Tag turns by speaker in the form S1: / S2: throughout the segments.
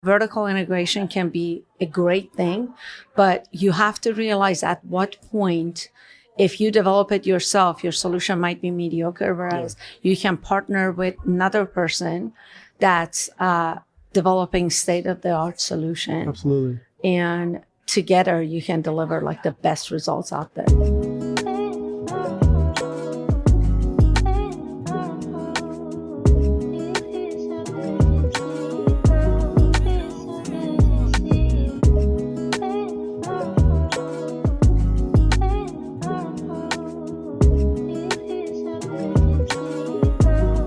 S1: Vertical integration can be a great thing, but you have to realize at what point, if you develop it yourself, your solution might be mediocre, whereas you can partner with another person that's developing state-of-the-art solution.
S2: Absolutely.
S1: And together you can deliver like the best results out there.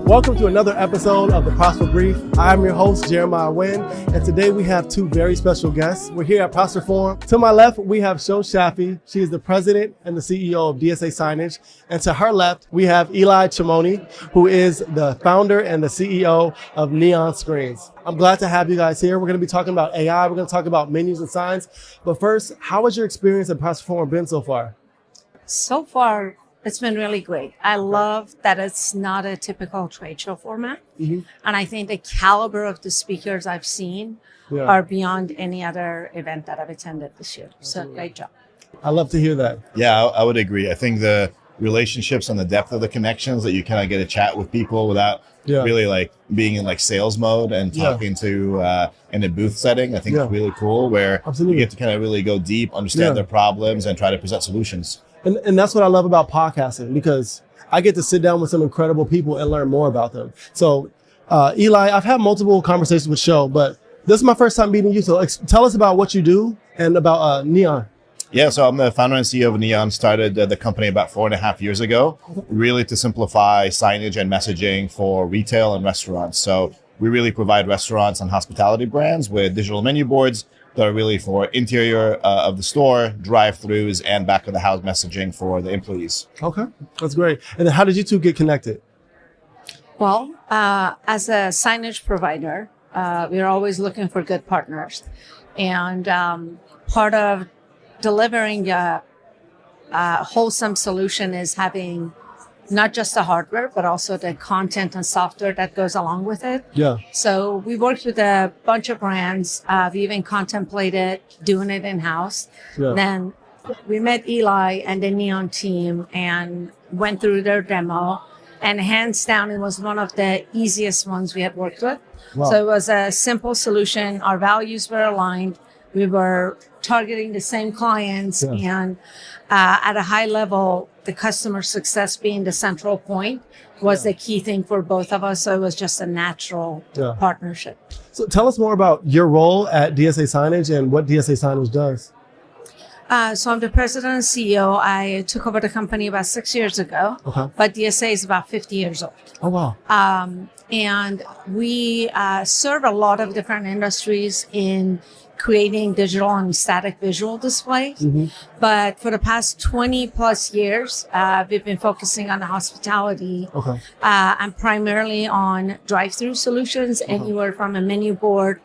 S2: Welcome to another episode of The Prosper Brief. I'm your host, Jeremiah Wynn, and today we have two very special guests. We're here at Prosper Forum. To my left, we have Shafiei. She is the president and the CEO of DSA Signage. And to her left, we have Chmouni, who is the founder and the CEO of Neon Screens. I'm glad to have you guys here. We're going to be talking about AI. We're going to talk about menus and signs. But first, how has your experience at Prosper Forum been so far?
S1: So far, it's been really great. I love that it's not a typical trade show format. Mm-hmm. And I think the caliber of the speakers I've seen are beyond any other event that I've attended this year. So great job.
S2: I love to hear that.
S3: Yeah, I would agree. I think the relationships and the depth of the connections that you kind of get to chat with people without really like being in like sales mode and talking to in a booth setting, I think is really cool, where you get to kind of really go deep, understand their problems and try to present solutions.
S2: And that's what I love about podcasting, because I get to sit down with some incredible people and learn more about them. So, Eli, I've had multiple conversations with Sho, but this is my first time meeting you. So tell us about what you do and about Neon.
S3: Yeah, so I'm the founder and CEO of Neon. Started the company about 4.5 years ago, really to simplify signage and messaging for retail and restaurants. So we really provide restaurants and hospitality brands with digital menu boards that are really for interior of the store, drive-thrus, and back of the house messaging for the employees.
S2: Okay, that's great. And then how did you two get connected?
S1: Well, as a signage provider, we're always looking for good partners. And part of delivering a wholesome solution is having not just the hardware, but also the content and software that goes along with it.
S2: Yeah.
S1: So we worked with a bunch of brands. We even contemplated doing it in-house. Yeah. Then we met Eli and the Neon team and went through their demo. And hands down, it was one of the easiest ones we had worked with. Wow. So it was a simple solution. Our values were aligned. We were targeting the same clients and at a high level, the customer success being the central point was the key thing for both of us. So it was just a natural partnership.
S2: So tell us more about your role at DSA Signage and what DSA Signage does.
S1: So I'm the president and CEO. I took over the company about 6 years ago, but DSA is about 50 years old.
S2: Oh, wow.
S1: And we serve a lot of different industries in creating digital and static visual displays. Mm-hmm. But for the past 20 plus years, we've been focusing on the hospitality and primarily on drive-thru solutions, anywhere from a menu board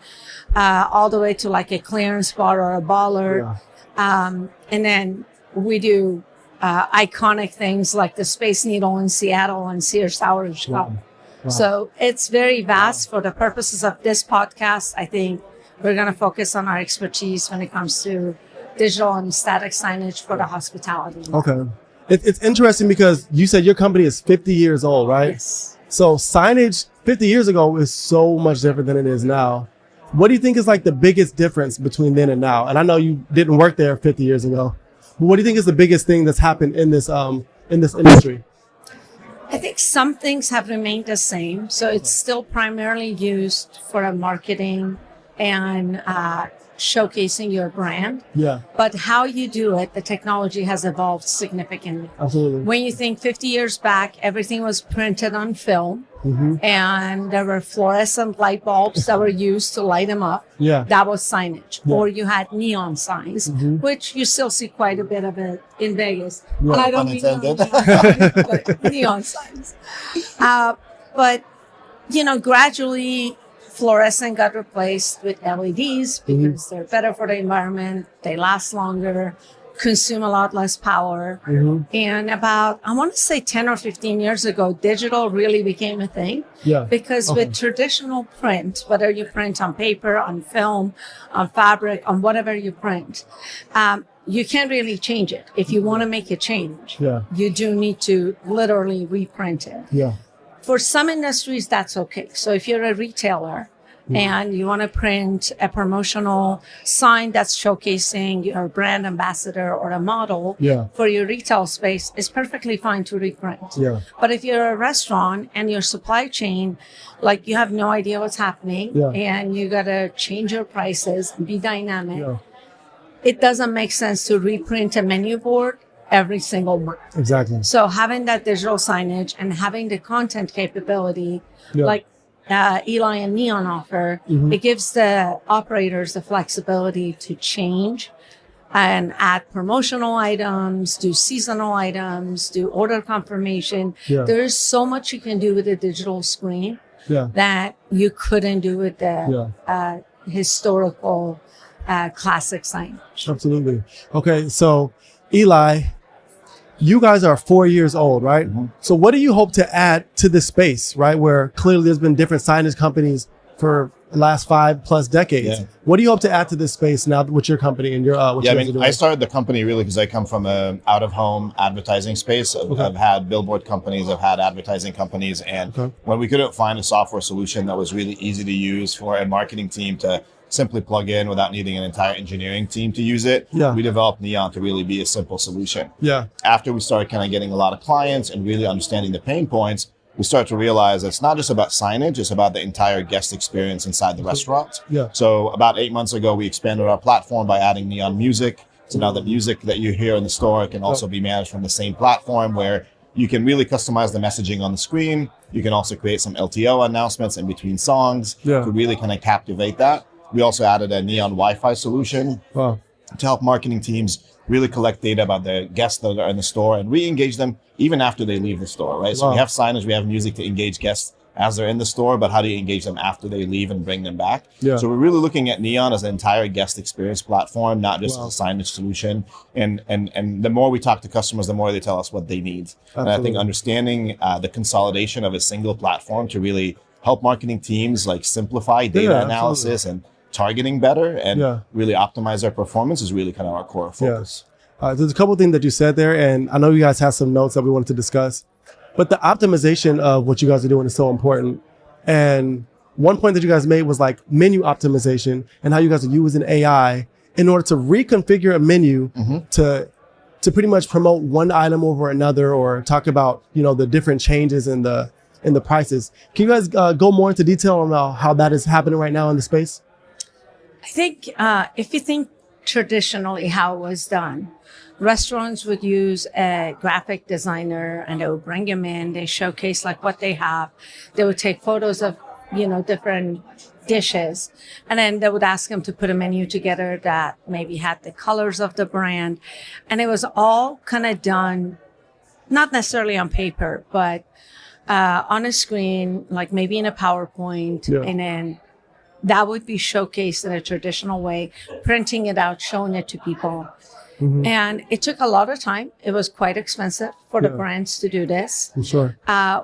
S1: all the way to like a clearance bar or a baller. And then we do iconic things like the Space Needle in Seattle and Sears Tower in Chicago. Wow. So it's very vast. For the purposes of this podcast, I think we're going to focus on our expertise when it comes to digital and static signage for the hospitality.
S2: Okay. It's interesting because you said your company is 50 years old, right?
S1: Yes.
S2: So signage 50 years ago is so much different than it is now. What do you think is like the biggest difference between then and now? And I know you didn't work there 50 years ago, but what do you think is the biggest thing that's happened in this industry?
S1: I think some things have remained the same. So it's still primarily used for a marketing and showcasing your brand. Yeah. But how you do it, the technology has evolved significantly.
S2: Absolutely.
S1: When you think 50 years back, everything was printed on film and there were fluorescent light bulbs that were used to light them up. Yeah. That was signage. Yeah. Or you had neon signs, which you still see quite a bit of it in Vegas. Yeah. And I don't mean neon signs. But, you know, gradually fluorescent got replaced with LEDs because they're better for the environment. They last longer. consume a lot less power. And about, I want to say 10 or 15 years ago, digital really became a thing.
S2: Yeah.
S1: Because with traditional print, whether you print on paper, on film, on fabric, on whatever you print, you can't really change it. If you want to make a change, you do need to literally reprint it.
S2: Yeah.
S1: For some industries, that's okay. So if you're a retailer and you want to print a promotional sign that's showcasing your brand ambassador or a model for your retail space, it's perfectly fine to reprint.
S2: Yeah.
S1: But if you're a restaurant and your supply chain, like you have no idea what's happening and you got to change your prices and be dynamic, it doesn't make sense to reprint a menu board every single month.
S2: Exactly.
S1: So having that digital signage and having the content capability, like Eli and Neon offer, it gives the operators the flexibility to change and add promotional items, do seasonal items, do order confirmation. There's so much you can do with a digital screen that you couldn't do with the historical classic signage.
S2: Absolutely. Okay, so Eli, you guys are 4 years old, right? So what do you hope to add to this space, right? Where clearly there's been different signage companies for the last 5+ decades. What do you hope to add to this space now with your company and your what you guys are doing?
S3: I started the company really because I come from an out-of-home advertising space. I've had billboard companies, I've had advertising companies, and when we couldn't find a software solution that was really easy to use for a marketing team to simply plug in without needing an entire engineering team to use it, we developed Neon to really be a simple solution. After we started kind of getting a lot of clients and really understanding the pain points, we started to realize that it's not just about signage, it's about the entire guest experience inside the restaurant. So about 8 months ago, we expanded our platform by adding Neon Music. So now the music that you hear in the store can also be managed from the same platform, where you can really customize the messaging on the screen. You can also create some LTO announcements in between songs to really kind of captivate that. We also added a Neon Wi-Fi solution to help marketing teams really collect data about the guests that are in the store and re-engage them even after they leave the store, right? So we have signage, we have music to engage guests as they're in the store, but how do you engage them after they leave and bring them back? So we're really looking at Neon as an entire guest experience platform, not just as a signage solution. And the more we talk to customers, the more they tell us what they need. And I think understanding the consolidation of a single platform to really help marketing teams like simplify data analysis and targeting better and really optimize their performance is really kind of our core focus.
S2: There's a couple of things that you said there, and I know you guys have some notes that we wanted to discuss, but the optimization of what you guys are doing is so important. And one point that you guys made was like menu optimization and how you guys are using AI in order to reconfigure a menu to pretty much promote one item over another, or talk about, you know, the different changes in the prices. Can you guys go more into detail on how that is happening right now in the space?
S1: I think if you think traditionally how it was done, restaurants would use a graphic designer and they would bring him in, they showcase like what they have. They would take photos of, you know, different dishes, and then they would ask them to put a menu together that maybe had the colors of the brand. And it was all kind of done, not necessarily on paper, but on a screen, like maybe in a PowerPoint, and then that would be showcased in a traditional way, printing it out, showing it to people. And it took a lot of time. It was quite expensive for the brands to do this.
S2: I'm sure.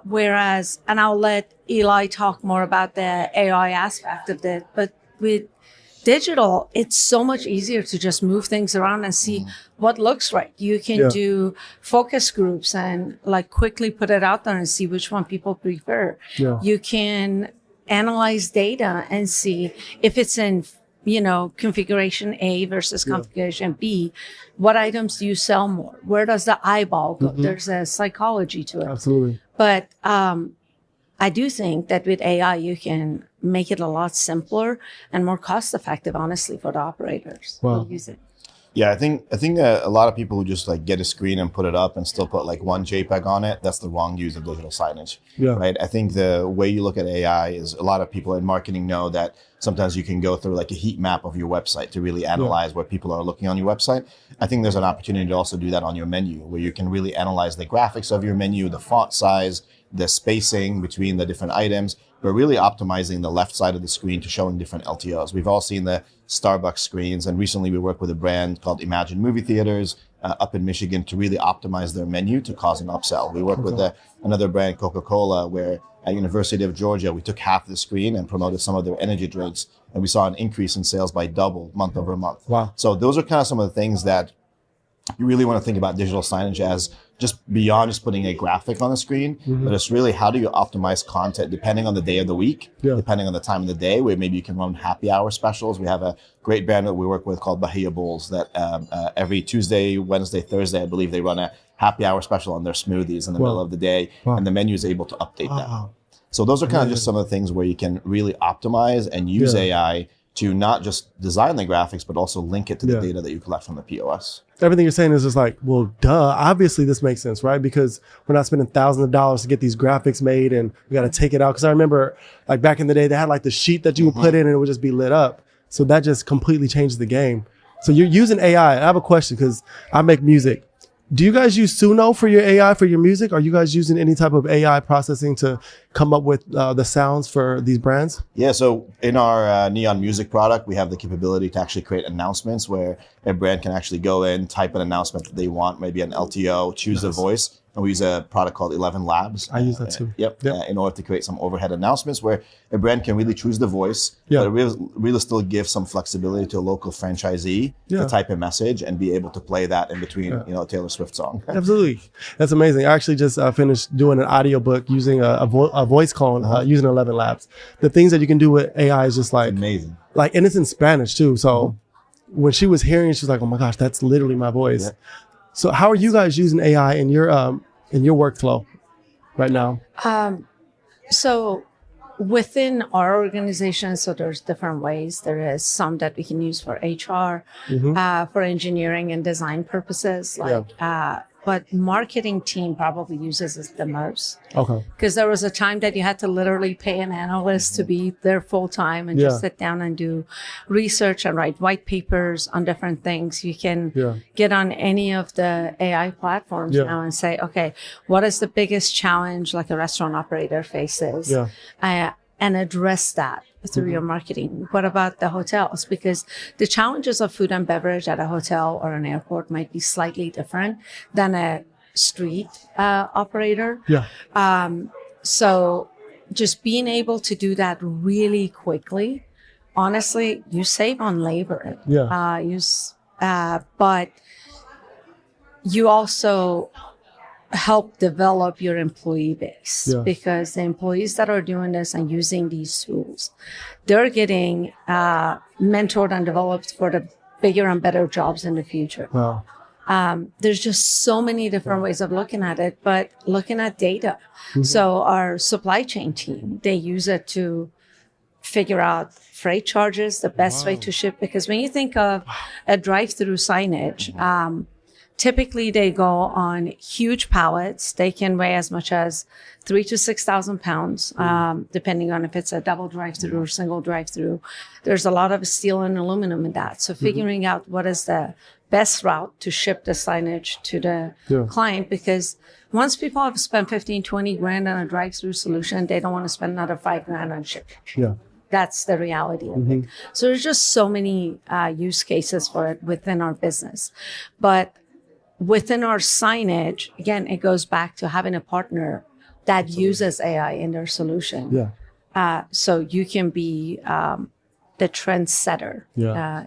S1: Whereas, and I'll let Eli talk more about the AI aspect of it, but with digital, it's so much easier to just move things around and see what looks right. You can do focus groups and like quickly put it out there and see which one people prefer. You can analyze data and see if it's in, you know, configuration A versus configuration B. What items do you sell more? Where does the eyeball go? There's a psychology to it.
S2: Absolutely.
S1: But I do think that with AI, you can make it a lot simpler and more cost effective, honestly, for the operators who use it.
S3: Yeah, I think a lot of people who just like get a screen and put it up and still put like one JPEG on it, that's the wrong use of digital signage, right? I think the way you look at AI is a lot of people in marketing know that sometimes you can go through like a heat map of your website to really analyze what people are looking on your website. I think there's an opportunity to also do that on your menu, where you can really analyze the graphics of your menu, the font size, the spacing between the different items. We're really optimizing the left side of the screen to showing different LTOs. We've all seen the Starbucks screens, and recently we worked with a brand called Imagine Movie Theaters up in Michigan to really optimize their menu to cause an upsell. We worked with another brand, Coca-Cola, where at University of Georgia, we took half the screen and promoted some of their energy drinks, and we saw an increase in sales by double month over month.
S2: Wow.
S3: So those are kind of some of the things that you really want to think about digital signage as just beyond just putting a graphic on the screen, but it's really how do you optimize content depending on the day of the week, depending on the time of the day, where maybe you can run happy hour specials. We have a great brand that we work with called Bahia Bowls that every Tuesday, Wednesday, Thursday, I believe they run a happy hour special on their smoothies in the middle of the day, and the menu is able to update that. So those are kind of just some of the things where you can really optimize and use AI to not just design the graphics, but also link it to the data that you collect from the POS.
S2: Everything you're saying is just like, well, duh, obviously this makes sense, right? Because we're not spending thousands of dollars to get these graphics made and we got to take it out. Because I remember like back in the day, they had like the sheet that you would put in and it would just be lit up. So that just completely changed the game. So you're using AI. I have a question because I make music. Do you guys use Suno for your AI for your music? Are you guys using any type of AI processing to come up with the sounds for these brands?
S3: Yeah, so in our Neon Music product, we have the capability to actually create announcements where a brand can actually go in, type an announcement that they want, maybe an LTO, choose a voice. And we use a product called 11 Labs.
S2: I use that too.
S3: In order to create some overhead announcements where a brand can really choose the voice, but it really still give some flexibility to a local franchisee to type a message and be able to play that in between, a Taylor Swift song.
S2: Absolutely. That's amazing. I actually just finished doing an audiobook using a voice clone using 11 Labs. The things that you can do with AI is just like
S3: amazing.
S2: Like, and it's in Spanish too. So when she was hearing it, she was like, oh my gosh, that's literally my voice. So how are you guys using AI in your workflow right now?
S1: So within our organization, so there's different ways. There is some that we can use for HR, for engineering and design purposes, but marketing team probably uses it the most.
S2: Okay.
S1: Because there was a time that you had to literally pay an analyst to be there full time and just sit down and do research and write white papers on different things. You can get on any of the AI platforms now and say, okay, what is the biggest challenge like a restaurant operator faces? And address that through your marketing. What about the hotels? Because the challenges of food and beverage at a hotel or an airport might be slightly different than a street operator. So just being able to do that really quickly, honestly, you save on labor. But you also help develop your employee base because the employees that are doing this and using these tools, they're getting mentored and developed for the bigger and better jobs in the future. There's just so many different ways of looking at it, but looking at data. So our supply chain team, they use it to figure out freight charges, the best way to ship, because when you think of a drive-through signage, typically, they go on huge pallets. They can weigh as much as 3,000 to 6,000 pounds, depending on if it's a double drive-through or single drive-through. There's a lot of steel and aluminum in that. So figuring out what is the best route to ship the signage to the client, because once people have spent 15, 20 grand on a drive-through solution, they don't want to spend another 5 grand on shipping. That's the reality of it. So there's just so many use cases for it within our business. But within our signage, again, it goes back to having a partner that uses AI in their solution. So you can be the trendsetter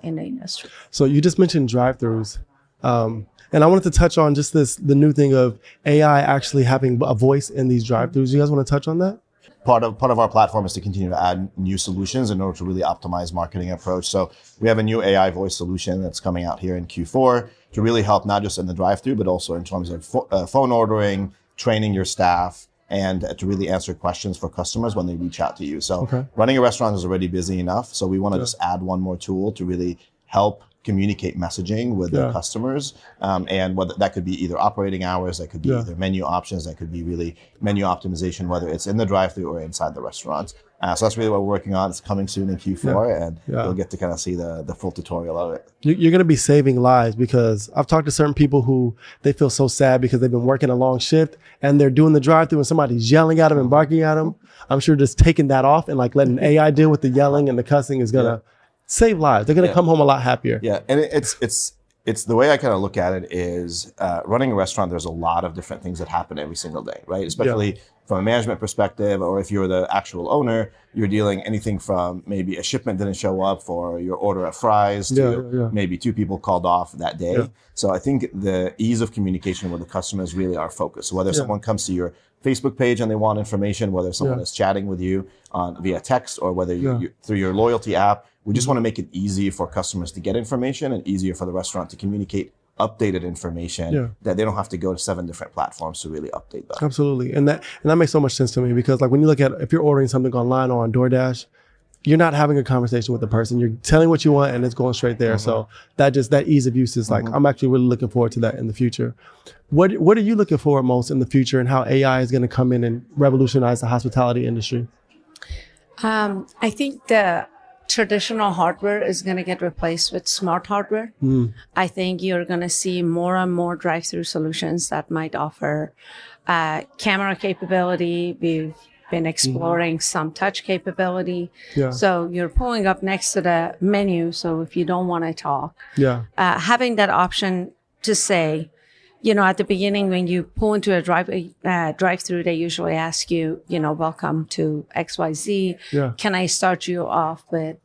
S1: in the industry.
S2: So you just mentioned drive-thrus. And I wanted to touch on just the new thing of AI actually having a voice in these drive-thrus. You guys want to touch on that?
S3: Part of our platform is to continue to add new solutions in order to really optimize marketing approach. So we have a new AI voice solution that's coming out here in Q4 to really help not just in the drive-thru, but also in terms of phone ordering, training your staff, and to really answer questions for customers when they reach out to you. So running a restaurant is already busy enough. So we want to just add one more tool to really help communicate messaging with their customers. And whether that could be either operating hours, that could be either menu options, that could be really menu optimization, whether it's in the drive-thru or inside the restaurant. So that's really what we're working on. It's coming soon in Q4, and you'll get to kind of see the full tutorial of it.
S2: You're going to be saving lives, because I've talked to certain people who they feel so sad because they've been working a long shift and they're doing the drive-thru and somebody's yelling at them and barking at them. I'm sure just taking that off and like letting AI deal with the yelling and the cussing is going to save lives. They're going to come home a lot happier.
S3: Yeah, and it's the way I kind of look at it is running a restaurant. There's a lot of different things that happen every single day, right? Especially from a management perspective, or if you're the actual owner, you're dealing anything from maybe a shipment didn't show up for your order of fries to maybe 2 people called off that day. So I think the ease of communication with the customer is really our focus. So whether someone comes to your Facebook page and they want information, whether someone is chatting with you via text, or whether you through your loyalty app, we just want to make it easy for customers to get information and easier for the restaurant to communicate updated information that they don't have to go to 7 different platforms to really update that.
S2: Absolutely. And that makes so much sense to me, because like when you look at, if you're ordering something online or on DoorDash, you're not having a conversation with the person. You're telling what you want and it's going straight there. So that ease of use is like, I'm actually really looking forward to that in the future. What are you looking for most in the future, and how AI is going to come in and revolutionize the hospitality industry?
S1: I think the traditional hardware is going to get replaced with smart hardware. I think you're going to see more and more drive-through solutions that might offer camera capability. We've been exploring some touch capability. So you're pulling up next to the menu. So if you don't want to talk, having that option to say, at the beginning, when you pull into a drive-through, they usually ask you, welcome to XYZ. Can I start you off with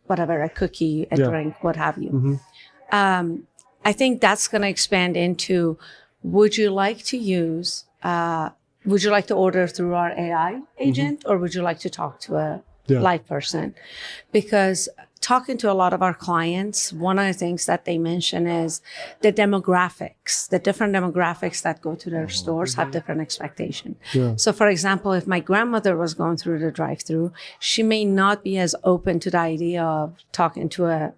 S1: whatever, a cookie, a drink, what have you? I think that's going to expand into, would you like to order through our AI agent, or would you like to talk to a live person? Because talking to a lot of our clients, one of the things that they mention is the demographics, the different demographics that go to their stores have different expectations. So for example, if my grandmother was going through the drive-thru, she may not be as open to the idea of talking to a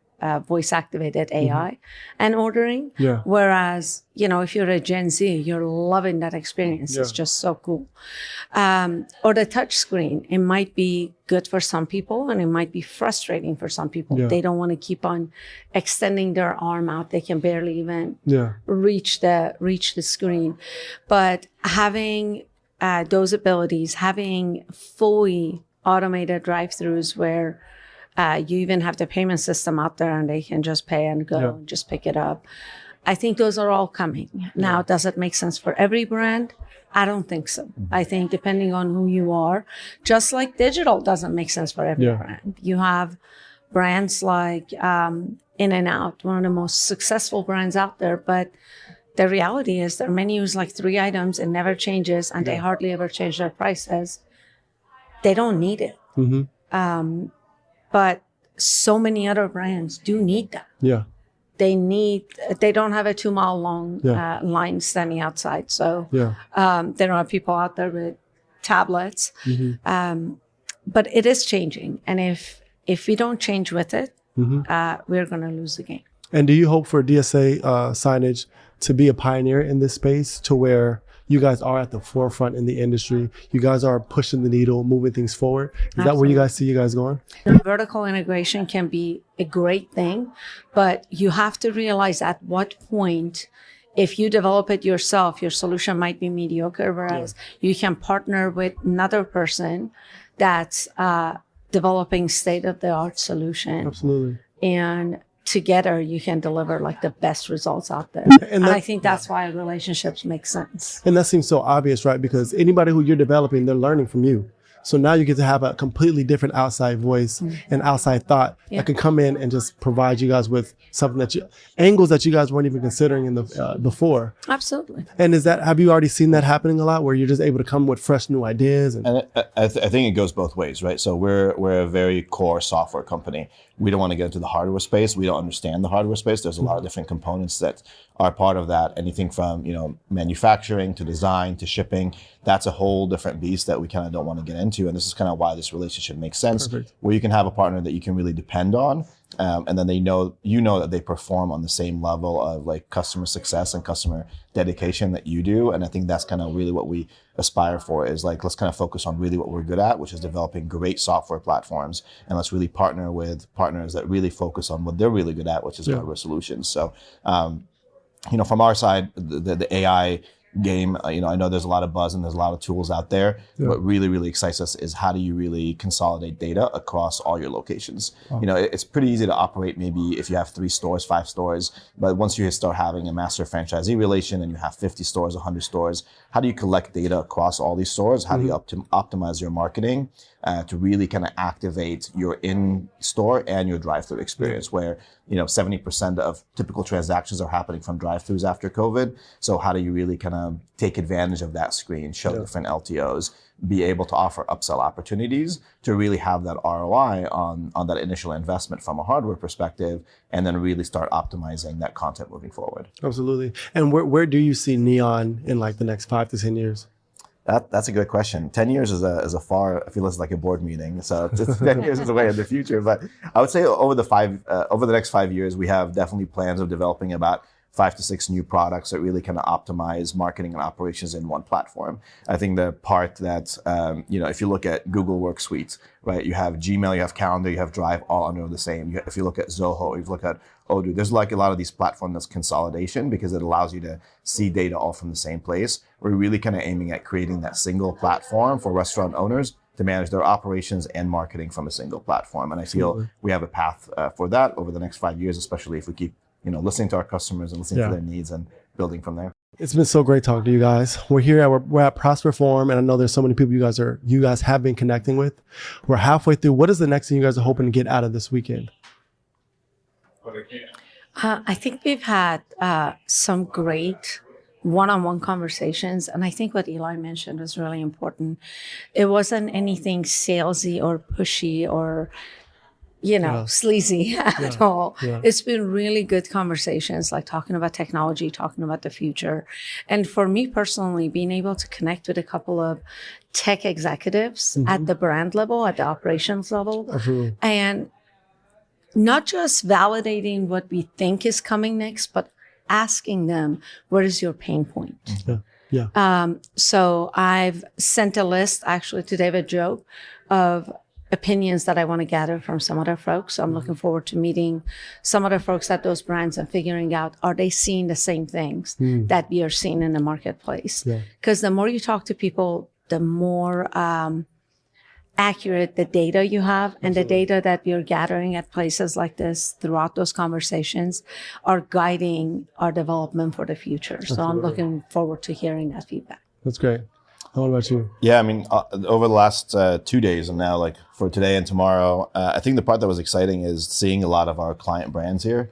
S1: voice-activated AI and ordering. Whereas, if you're a Gen Z, you're loving that experience. It's just so cool. Or the touch screen, it might be good for some people and it might be frustrating for some people. They don't want to keep on extending their arm out. They can barely even reach the screen. But having those abilities, having fully automated drive-thrus where you even have the payment system out there and they can just pay and go and just pick it up. I think those are all coming. Now, does it make sense for every brand? I don't think so. I think depending on who you are, just like digital doesn't make sense for every brand. You have brands like In-N-Out, one of the most successful brands out there, but the reality is their menu is like 3 items and never changes, and they hardly ever change their prices. They don't need it. But so many other brands do need that. They don't have a 2-mile long line standing outside. So they don't have people out there with tablets. But it is changing. And if we don't change with it, we're going to lose the game.
S2: And do you hope for DSA Signage to be a pioneer in this space, to where you guys are at the forefront in the industry? You guys are pushing the needle, moving things forward. Is that where you guys see you guys going?
S1: Vertical integration can be a great thing, but you have to realize at what point, if you develop it yourself, your solution might be mediocre, whereas you can partner with another person that's developing state-of-the-art solution.
S2: Absolutely.
S1: And together you can deliver like the best results out there. And I think that's why relationships make sense.
S2: And that seems so obvious, right? Because anybody who you're developing, they're learning from you. So now you get to have a completely different outside voice and outside thought that can come in and just provide you guys with something angles that you guys weren't even considering in the before.
S1: Absolutely.
S2: And have you already seen that happening a lot, where you're just able to come with fresh new ideas? And
S3: I think it goes both ways, right? So we're a very core software company. We don't want to get into the hardware space. We don't understand the hardware space. There's a lot of different components that are part of that. Anything from, manufacturing to design to shipping. That's a whole different beast that we kind of don't want to get into. And this is kind of why this relationship makes sense, where you can have a partner that you can really depend on and then that they perform on the same level of like customer success and customer dedication that you do. And I think that's kind of really what we aspire for, is like, let's kind of focus on really what we're good at, which is developing great software platforms, and let's really partner with partners that really focus on what they're really good at, which is hardware solutions. So from our side, the AI game, I know there's a lot of buzz and there's a lot of tools out there. What really, really excites us is how do you really consolidate data across all your locations? It's pretty easy to operate maybe if you have 3 stores, 5 stores, but once you start having a master franchisee relation and you have 50 stores, 100 stores, how do you collect data across all these stores? How do you optimize your marketing to really kind of activate your in-store and your drive-thru experience, where 70% of typical transactions are happening from drive-thrus after COVID. So how do you really kind of take advantage of that screen, show different LTOs, be able to offer upsell opportunities to really have that ROI on that initial investment from a hardware perspective, and then really start optimizing that content moving forward.
S2: Absolutely. And where do you see Neon in like the next 5 to 10 years?
S3: That's a good question. 10 years is a far, I feel it's like a board meeting. So 10 years is away in the future. But I would say over the next 5 years, we have definitely plans of developing about 5 to 6 new products that really kind of optimize marketing and operations in one platform. I think the part that, if you look at Google Work Suite, right, you have Gmail, you have Calendar, you have Drive, all under the same. If you look at Zoho, if you look at Odoo, there's like a lot of these platforms that's consolidation, because it allows you to see data all from the same place. We're really kind of aiming at creating that single platform for restaurant owners to manage their operations and marketing from a single platform. And I feel we have a path for that over the next 5 years, especially if we keep listening to our customers and listening to their needs and building from there.
S2: It's been so great talking to you guys. We're at Prosper Forum, and I know there's so many people you guys have been connecting with. We're halfway through. What is the next thing you guys are hoping to get out of this weekend?
S1: I think we've had some great one-on-one conversations, and I think what Eli mentioned was really important. It wasn't anything salesy or pushy or sleazy at all. It's been really good conversations, like talking about technology, talking about the future. And for me personally, being able to connect with a couple of tech executives at the brand level, at the operations level, and not just validating what we think is coming next, but asking them, what is your pain point? So I've sent a list actually to David Job of opinions that I want to gather from some other folks. So I'm looking forward to meeting some other folks at those brands and figuring out, are they seeing the same things that we are seeing in the marketplace? Because the more you talk to people, the more accurate the data you have, and the data that we are gathering at places like this throughout those conversations are guiding our development for the future. So I'm looking forward to hearing that feedback.
S2: That's great. What about you?
S3: Yeah, I mean, over the last 2 days and now, like for today and tomorrow, I think the part that was exciting is seeing a lot of our client brands here.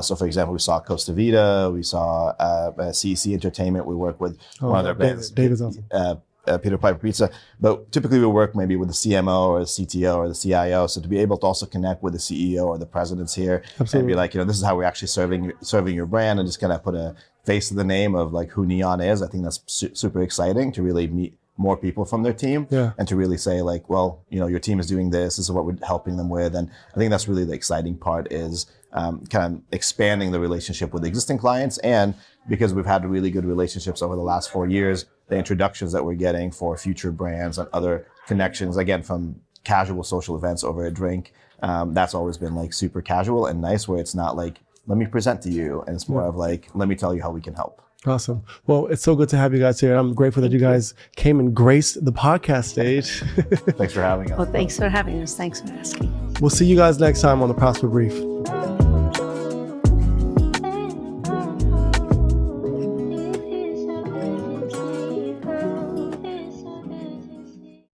S3: So, for example, we saw Costa Vida, we saw CEC Entertainment. We work with one of their brands.
S2: David's awesome.
S3: Peter Piper Pizza. But typically we work maybe with the CMO or the CTO or the CIO. So to be able to also connect with the CEO or the presidents here and be like, this is how we're actually serving your brand, and just kind of put a face to the name of like who Neon is. I think that's super exciting to really meet more people from their team and to really say like, well, your team is doing this is what we're helping them with. And I think that's really the exciting part, is kind of expanding the relationship with existing clients. And because we've had really good relationships over the last 4 years, the introductions that we're getting for future brands and other connections, again, from casual social events over a drink, that's always been like super casual and nice, where it's not like, let me present to you. And it's more of like, let me tell you how we can help.
S2: Awesome. Well, it's so good to have you guys here. I'm grateful that you guys came and graced the podcast stage.
S3: Thanks for having us.
S1: Well, thanks for having us. Thanks for asking.
S2: We'll see you guys next time on the Prosper Brief.